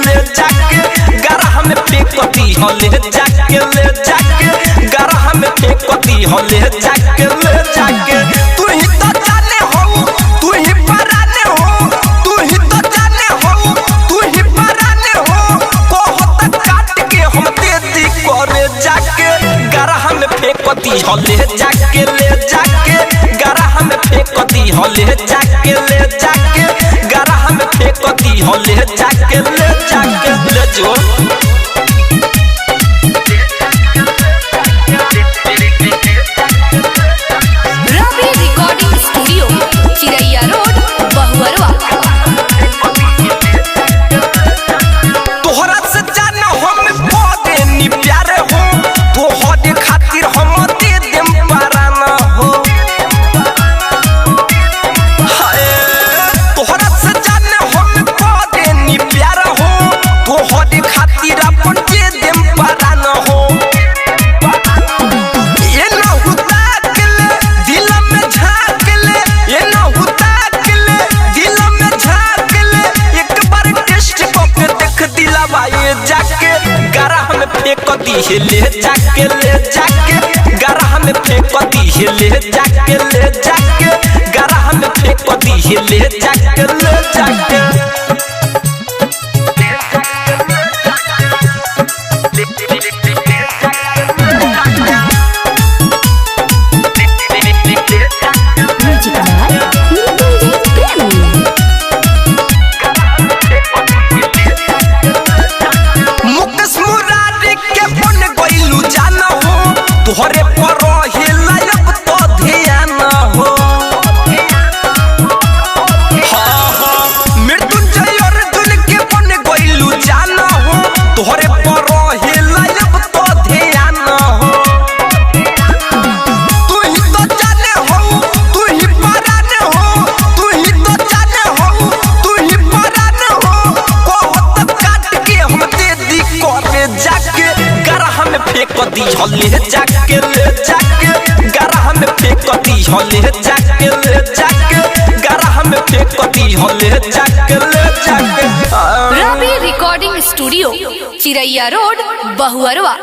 ले जाके गरह में फेंकती हो ले जाके गरह में फेंकती हो ले जाके तू ही तो जाने हो तू ही पराने हो तू ही तो जाने हो तू ही पराने हो बहुत काट के हम दे दी करे जाके गरह में फेंकती हो ले जाके गरह में फेंकती हो ले जाके गरह में फेंकती हो ले जाके ले जो रवि रिकॉर्डिंग स्टूडियो चिरैया रोड बहुअरवा। तोहरा से जाना हम पौधे नी प्यारे हो तोहरे खातिर हम दे देम पराना हो तोहरा से जाना हम पौधे नी प्यारे हो तोहरे खातिर अपन दे देम पराना हो ये ना होता अकेले दिल में झांक ले ये ना होता अकेले दिल में झांक ले एक बार टेस्ट करके देख दिलावा ये जाके गरह में फेंकती है ले जाके गरह में फेंकती है ले जाके गरह में फेंकती है ले जाके मुकेश मुरारी के बन गइलू जाना हो तोहरे पर हिला अब तो ध्यान हो मृत्युंजय अर्जुन के बन गइलू जाना हो तोहरे पर हिला अब तो ध्यान हो तू ही तो जाने हो तू ही पराने हो तू ही तो जाने हो तू ही पराने हो बहुत काट के हम दे दी करे जाके गरह में फेंकती हो ले जाके गरह में फेंकती हो ले जाके गरह में फेंकती हो ले जाके रवि रिकॉर्डिंग स्टूडियो चिरैया रोड बहुअरवा।